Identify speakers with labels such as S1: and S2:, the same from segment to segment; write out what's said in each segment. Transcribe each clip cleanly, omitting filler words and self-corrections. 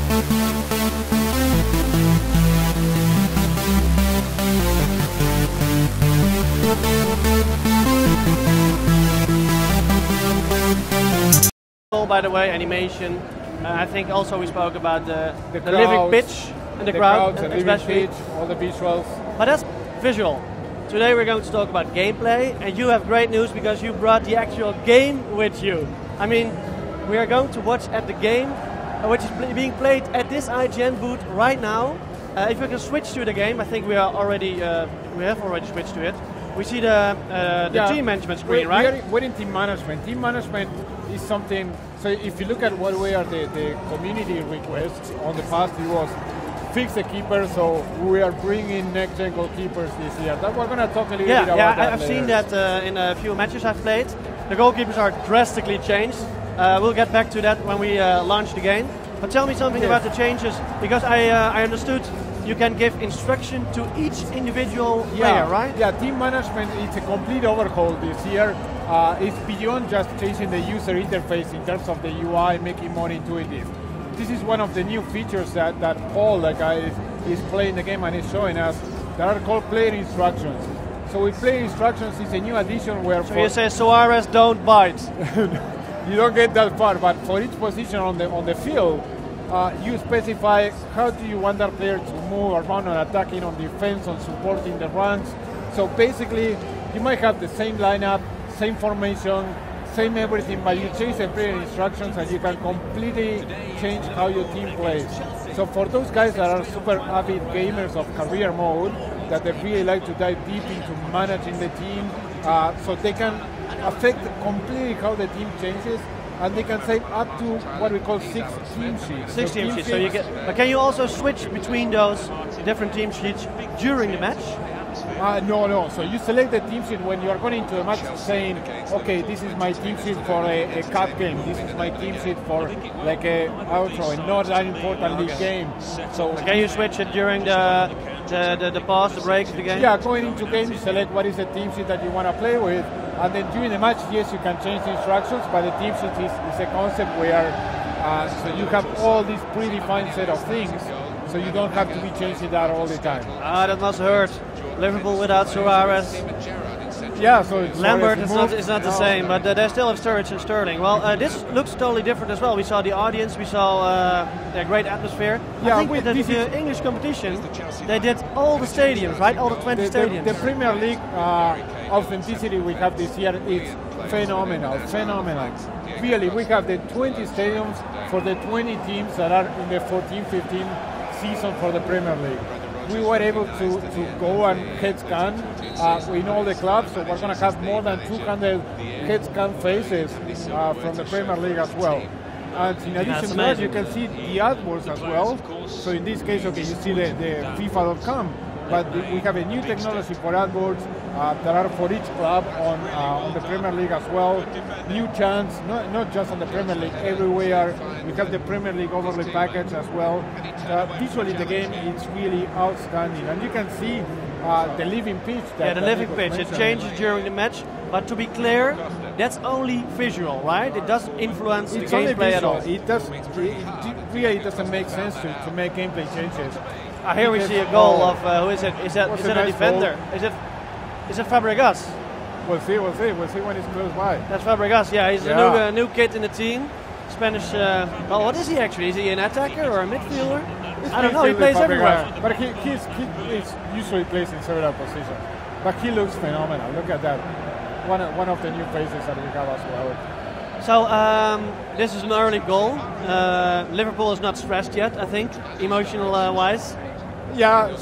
S1: By the way, animation. I think also we spoke about the living pitch and the crowd,
S2: especially all the visuals.
S1: But that's visual. Today we're going to talk about gameplay, and you have great news because you brought the actual game with you. I mean, we are going to watch at the game, which is being played at this IGN booth right now. If we can switch to the game, I think we have already switched to it. We see the team management screen, right?
S2: We're in team management. Team management is something. So if you look at what were the community requests on the past, it was fix the keeper. So we are bringing next-gen goalkeepers this year. That we're going to talk a little bit about that.
S1: I've seen that in a few matches I've played. The goalkeepers are drastically changed. We'll get back to that when we launch the game. But tell me something about the changes, because I understood you can give instruction to each individual player, right?
S2: Yeah, team management, it's a complete overhaul this year. It's beyond just changing the user interface in terms of the UI, making more intuitive. This is one of the new features that Paul, the guy, is playing the game and is showing us. That are called player instructions. So with player instructions, it's a new addition where...
S1: So you say, Suarez, don't bite.
S2: You don't get that far, but for each position on the field, you specify how do you want that player to move around on attacking, on defense, on supporting the runs. So basically, you might have the same lineup, same formation, same everything, but you change the player instructions and you can completely change how your team plays. So for those guys that are super avid gamers of career mode, that they really like to dive deep into managing the team, so they can affect completely how the team changes, and they can save up to what we call 6 team sheets.
S1: 6 team sheets. So you get. But can you also switch between those different team sheets during the match?
S2: No. So you select the team sheet when you are going into a match, saying, okay, this is my team sheet for a cup game. This is my team sheet for like a not that important league game. So
S1: can you switch it during the pause, the break of the game?
S2: Yeah, going into game, you select what is the team sheet that you want to play with. And then during the match, yes, you can change the instructions, but the team sheet is a concept where so you have all these predefined set of things, so you don't have to be changing that all the time.
S1: That must hurt. Liverpool without Suarez.
S2: Yeah, so
S1: Lambert is not the same, but they still have Sturridge and Sterling. Well, this looks totally different as well. We saw the audience, we saw their great atmosphere.
S2: Yeah,
S1: I think with the English competition, they did all the stadiums, right? All the 20 stadiums.
S2: The Premier League authenticity we have this year is phenomenal. Really, we have the 20 stadiums for the 20 teams that are in the 14-15 season for the Premier League. We were able to go and head scan in all the clubs, so we're going to have more than 200 head scan faces from the Premier League as well. And in addition to that, you can see the artworks as well. So in this case, okay, you see the FIFA.com, but we have a new technology for AdWords that are for each club on the Premier League as well. New chants, not just on the Premier League, everywhere. We have the Premier League overlay package as well. Visually, the game is really outstanding, and you can see the living pitch.
S1: The living pitch. It changes during the match, but to be clear, that's only visual, right? It doesn't influence the gameplay at all.
S2: It really doesn't make sense to make gameplay changes.
S1: Here we see a goal of who is it? Is that a defender? Goal. Is it Fabregas?
S2: We'll see when it's close by.
S1: That's Fabregas. Yeah, he's a new kid in the team. Spanish. Well, what is he actually? Is he an attacker or a midfielder? I don't know. He plays everywhere.
S2: But he usually plays in several positions. But he looks phenomenal. Look at that. One of the new faces that we have as well.
S1: So this is an early goal. Liverpool is not stressed yet, I think, emotional wise.
S2: Yeah,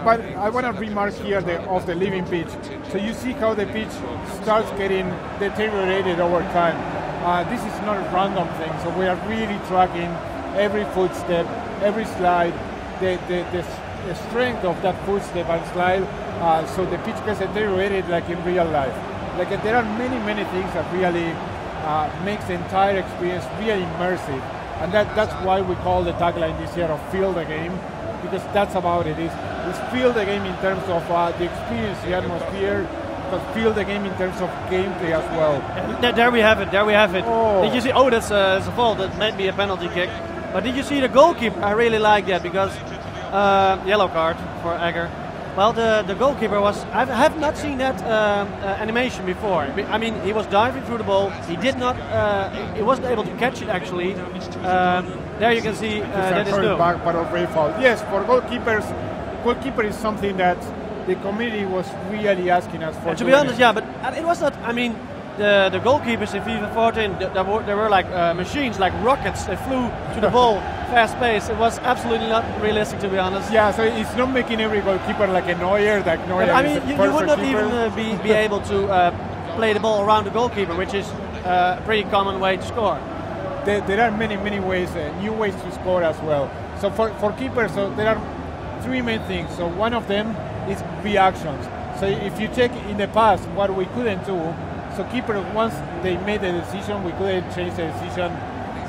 S2: but I want to remark here of the living pitch. So you see how the pitch starts getting deteriorated over time. This is not a random thing, so we are really tracking every footstep, every slide, the strength of that footstep and slide, so the pitch gets deteriorated like in real life. Like there are many things that really makes the entire experience really immersive, and that's why we call the tagline this year of "Feel the Game," because that's about it. It's feel the game in terms of the experience, the atmosphere, but feel the game in terms of gameplay as well.
S1: There we have it. Oh. Did you see? Oh, that's a fault. That might be a penalty kick. But did you see the goalkeeper? I really like that because yellow card for Egger. Well, the goalkeeper was. I have not seen that animation before. I mean, he was diving through the ball. He did not. He wasn't able to catch it actually. There you can see that is no.
S2: Back, but of foul. Yes, for goalkeepers, goalkeeper is something that the community was really asking us for.
S1: To be honest, yeah, but it was not. I mean, the goalkeepers in FIFA 14, they were like machines, like rockets. They flew to the ball, fast pace. It was absolutely not realistic, to be honest.
S2: Yeah, so it's not making every goalkeeper like a Neuer. Like Neuer.
S1: I mean, you would not even be able to play the ball around the goalkeeper, which is a pretty common way to score.
S2: There are many ways, new ways to score as well. So for keepers, so there are three main things. So one of them is reactions. So if you check in the past what we couldn't do, so keeper, once they made the decision, we couldn't change the decision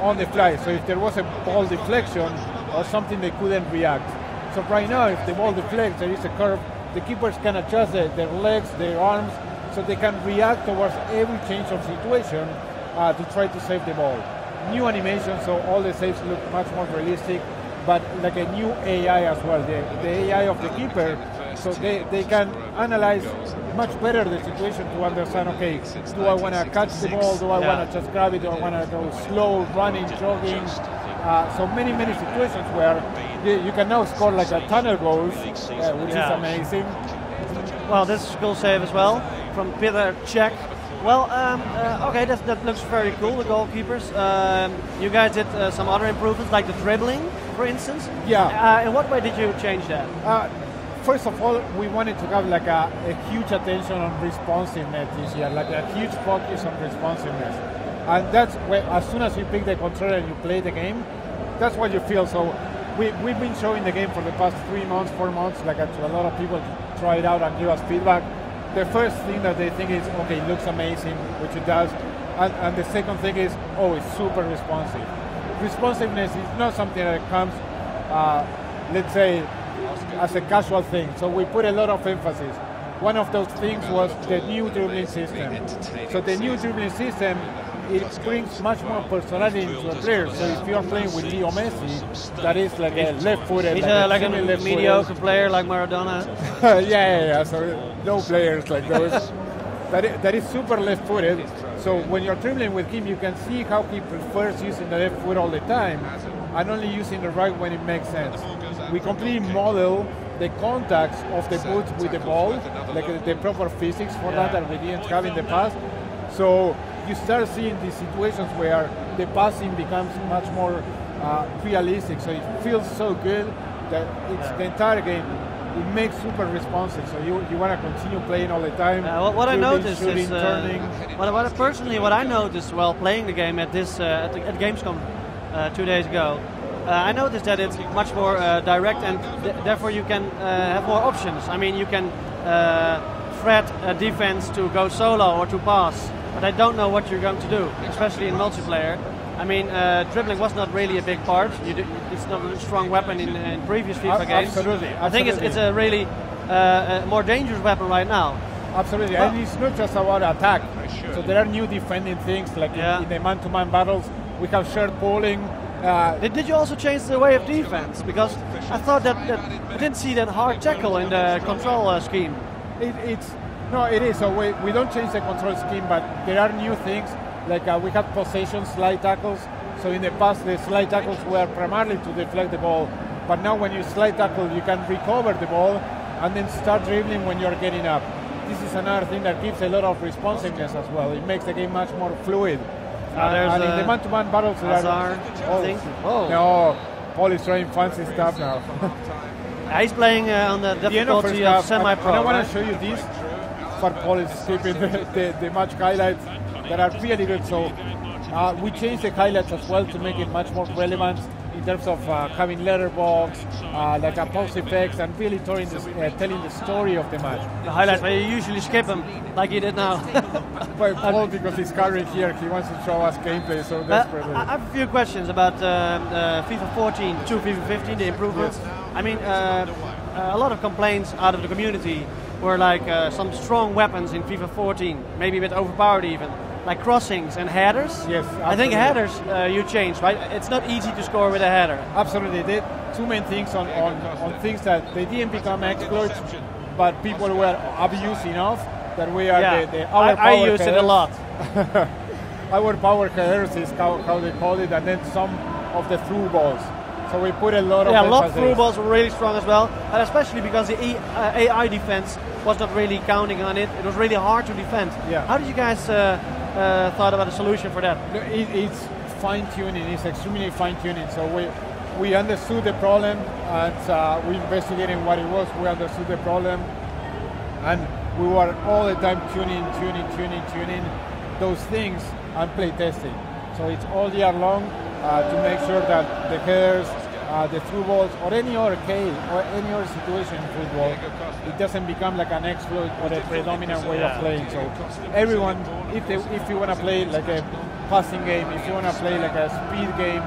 S2: on the fly. So if there was a ball deflection or something, they couldn't react. So right now, if the ball deflects, there is a curve, the keepers can adjust their legs, their arms, so they can react towards every change of situation to try to save the ball. New animation, so all the saves look much more realistic, but like a new AI as well, the AI of the keeper, so they can analyze much better the situation to understand, okay, do I want to catch the ball, do I want to just grab it, do I want to go slow, running, jogging, so many situations where you can now score like a ton of goals, which is amazing.
S1: Well, this is a cool save as well from Panachaiki. Well, okay, that looks very cool, the goalkeepers. You guys did some other improvements, like the dribbling, for instance.
S2: Yeah.
S1: In what way did you change that?
S2: First of all, we wanted to have like a huge attention on responsiveness this year, like a huge focus on responsiveness. And that's where, as soon as you pick the controller and you play the game, that's what you feel. So we've been showing the game for the past 3 months, 4 months, like to a lot of people to try it out and give us feedback. The first thing that they think is, okay, it looks amazing, which it does. And the second thing is, oh, it's super responsive. Responsiveness is not something that comes, let's say, as a casual thing. So we put a lot of emphasis. One of those things was the new dribbling system. So the new dribbling system, it brings much more personality into a player. So if you are playing with Leo Messi, that is like a left-footed.
S1: He's like a mediocre player like Maradona.
S2: yeah. So no players like those. that is super left-footed. So when you're dribbling with him, you can see how he prefers using the left foot all the time and only using the right when it makes sense. We completely model the contacts of the boot with the ball, like the proper physics for that we didn't have in the past. So you start seeing these situations where the passing becomes much more realistic. So it feels so good that it's the entire game. It makes super responsive. So you want to continue playing all the time.
S1: What I noticed
S2: shooting,
S1: is,
S2: turning.
S1: What I noticed while playing the game at this at Gamescom 2 days ago. I noticed that it's much more direct, and therefore you can have more options. I mean, you can threat a defense to go solo or to pass, but I don't know what you're going to do, especially in multiplayer. I mean, dribbling was not really a big part. It's not a strong weapon in previous FIFA games.
S2: Absolutely.
S1: I think it's a really more dangerous weapon right now.
S2: Absolutely, and it's not just about attack. So there are new defending things, like in the man-to-man battles, we have shared polling.
S1: Did you also change the way of defense? Because I thought that I didn't see that hard tackle in the control scheme.
S2: It is. So we don't change the control scheme, but there are new things. Like we have possession slide tackles. So in the past, the slide tackles were primarily to deflect the ball. But now when you slide tackle, you can recover the ball and then start dribbling when you're getting up. This is another thing that gives a lot of responsiveness as well. It makes the game much more fluid. And in the man-to-man battles, no, Paul is trying fancy stuff now.
S1: He's playing on the difficulty of semi-pro.
S2: I want to show you this, but Paul is skipping the match highlights that are really good. So we changed the highlights as well to make it much more relevant in terms of having letterbox, like a pulse effects, and really telling the story of the match.
S1: The highlights, but you usually skip them, like you did now.
S2: But Paul, because he's carrying here, he wants to show us gameplay so desperately.
S1: I have a few questions about FIFA 14 to FIFA 15, the improvements. Yes. I mean, a lot of complaints out of the community were like some strong weapons in FIFA 14, maybe a bit overpowered even. like crossings and headers.
S2: Yes,
S1: I think
S2: absolutely.
S1: headers you changed, right? It's not easy to score with a header.
S2: Absolutely, they did two main things on things that they didn't become exploits, but people were abused enough that we are our
S1: I
S2: power
S1: used it a lot.
S2: Our power headers is how they call it, and then some of the through balls. So we put a lot of
S1: a lot
S2: emphasis.
S1: through balls were really strong as well, and especially because the AI defense was not really counting on it. It was really hard to defend.
S2: Yeah.
S1: How did you guys thought about a solution for that?
S2: It's fine tuning. It's extremely fine tuning. So we understood the problem, and we investigated what it was. We understood the problem, and we were all the time tuning those things and play testing. So it's all year long to make sure that the headers, the through balls, or any other case, or any other situation in football, it doesn't become like an exploit or a predominant way of playing. So everyone, if you want to play like a passing game, if you want to play like a speed game,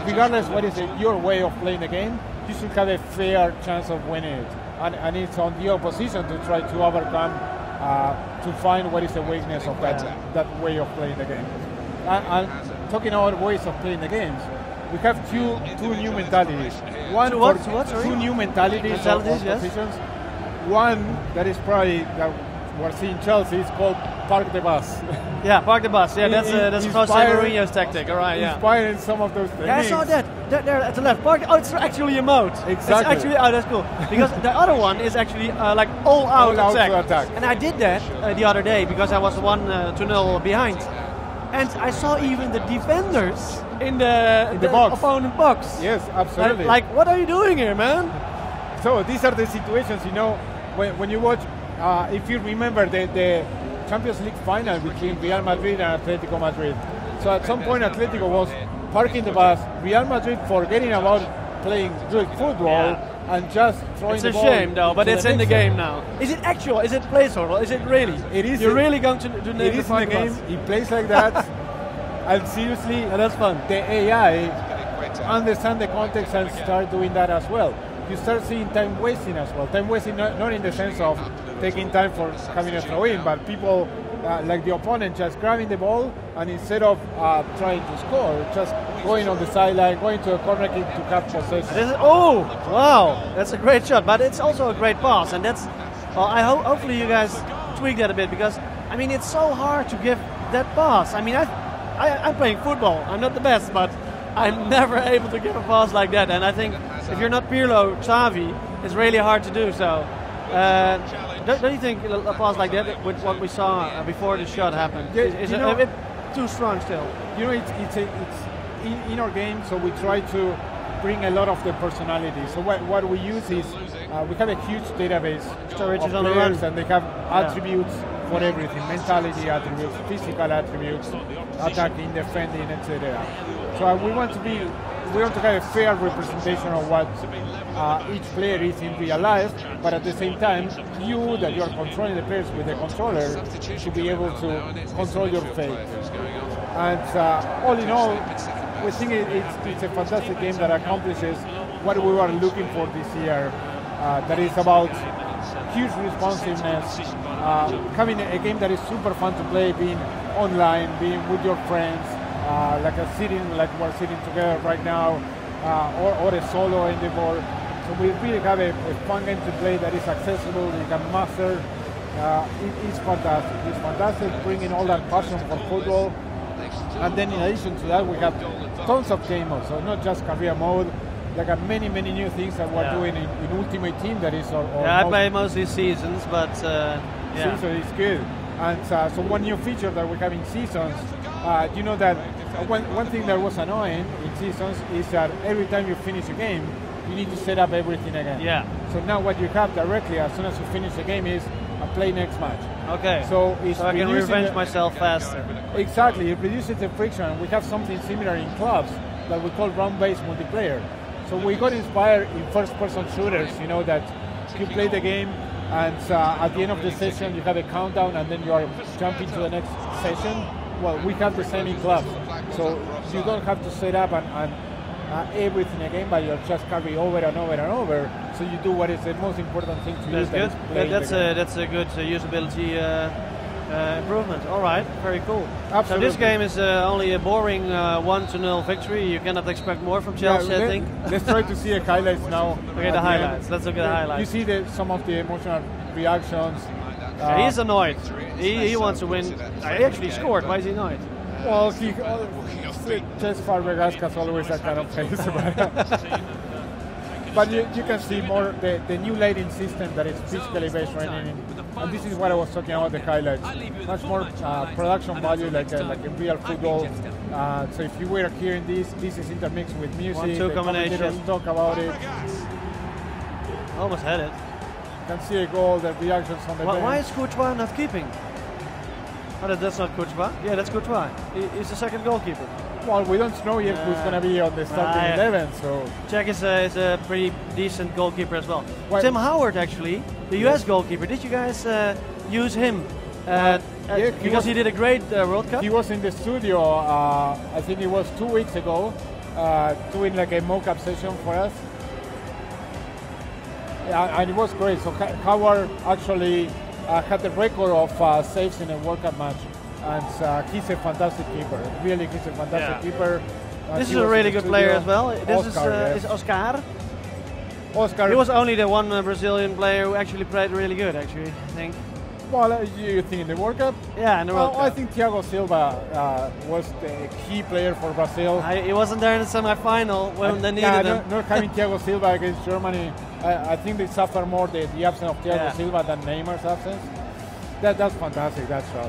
S2: regardless what is your way of playing the game, you should have a fair chance of winning it. And it's on the opposition to try to overcome, to find what is the weakness of that way of playing the game. And talking about ways of playing the games, we have two new mentalities. One two new mentalities of positions. One that is probably that we're seeing Chelsea is called park the bus.
S1: Yeah, park the bus. Yeah, that's Jose Mourinho's tactic. All right, yeah.
S2: Inspiring some of those things.
S1: Yeah, I saw that. There at the left. Park. Oh, it's actually a mode.
S2: Exactly.
S1: It's actually, that's cool. Because the other one is actually like all out attack. And I did that the other day because I was 1-0 behind. And I saw even the defenders in the
S2: box.
S1: opponent box.
S2: Yes, absolutely.
S1: Like, what are you doing here, man?
S2: So these are the situations, when you watch, if you remember the Champions League final between Real Madrid and Atletico Madrid. So at some point Atletico was parking the bus, Real Madrid forgetting about playing good football and just throwing the ball.
S1: It's a shame though, but it's in the game now. Is it actual? Is it placeholder? Is it really?
S2: It is.
S1: You're really going to do
S2: it is in the game. He plays like that. And seriously,
S1: that's fun.
S2: The AI understand the context and start doing that as well. You start seeing time wasting as well. Time wasting not in the sense of taking time for having a throw in, but people like the opponent just grabbing the ball and instead of trying to score, just going on the sideline, going to a corner kick to have possession.
S1: Oh, wow, that's a great shot, but it's also a great pass, and that's. Hopefully you guys tweak that a bit because I mean it's so hard to give that pass. I mean I'm playing football. I'm not the best, but I'm never able to give a pass like that, and I think if you're not Pirlo, Xavi, it's really hard to do so. Don't you think a pass like that, with what we saw before the shot happened, is a bit too strong still?
S2: It's in our game, so we try to bring a lot of the personality. So what we use is we have a huge database of players, and they have attributes for everything: mentality attributes, physical attributes, attacking, defending, etc. So we want to have a fair representation of what each player is in real life, but at the same time, you that you are controlling the players with the controller should be able to control your fate. And all in all, we think it's a fantastic game that accomplishes what we were looking for this year. That is about huge responsiveness, having a game that is super fun to play, being online, being with your friends, like we're sitting together right now, or a solo in the board. So we really have a fun game to play that is accessible, you can master. It's fantastic. It's fantastic bringing all that passion for football. And then in addition to that, we have tons of game modes, so not just career mode. There are many new things that we're doing in Ultimate Team that is our
S1: I play mostly seasons, but
S2: season is good. And so one new feature that we have in seasons, you know that one thing that was annoying in seasons is that every time you finish a game, you need to set up everything again.
S1: Yeah.
S2: So now what you have directly as soon as you finish the game is a play next match.
S1: Okay.
S2: So
S1: I can revenge myself faster.
S2: Exactly. It reduces the friction. We have something similar in clubs that we call round-based multiplayer. So we got inspired in first-person shooters. You know that you play the game, and at the end of the session you have a countdown, and then you are jumping to the next session. Well, we have the same in clubs. So you don't have to set up and everything again, but you just carry over and over and over. So you do what is the most important thing to use.
S1: That's good. That's a good usability improvement. All right, very cool.
S2: Absolutely.
S1: So this game is only a boring 1-0 victory. You cannot expect more from Chelsea, I think.
S2: Let's try to see the highlights now.
S1: Okay, the highlights. Let's look at the highlights.
S2: You see some of the emotional reactions.
S1: He's annoyed. He wants to win. He actually scored. Why is he annoyed?
S2: Well, Cesc Fabregas has always that kind of face. But you can see more the new lighting system that is physically based training. And this is what I was talking about, the highlights. Much more production value like a real football. So if you were hearing this is intermixed with music.
S1: 1-2 combination.
S2: Talk about it.
S1: Almost had it.
S2: You can see a goal, the reactions on the bench.
S1: Why is Courtois not keeping? Oh, that's not Courtois. Yeah, that's Courtois. He's the second goalkeeper.
S2: Well, we don't know yet who's going to be on the starting 11. So
S1: Czech is a pretty decent goalkeeper as well.
S2: Well,
S1: Tim Howard, actually, the US goalkeeper. Did you guys use him? Because he did a great World Cup.
S2: He was in the studio. I think it was 2 weeks ago, doing like a mock-up session for us. And it was great. So Howard actually had the record of saves in a World Cup match. And he's a fantastic keeper. Really, he's a fantastic keeper.
S1: This is a really good player as well. This
S2: Oscar,
S1: is Oscar.
S2: Oscar.
S1: He was only the one Brazilian player who actually played really good, actually, I think.
S2: Well, you think in the World Cup?
S1: Yeah, in the World Cup.
S2: I think Thiago Silva was the key player for Brazil.
S1: He wasn't there in the semi-final when they needed him.
S2: Not having Thiago Silva against Germany, I think they suffer more the absence of Thiago Silva than Neymar's absence. That's fantastic, that's right.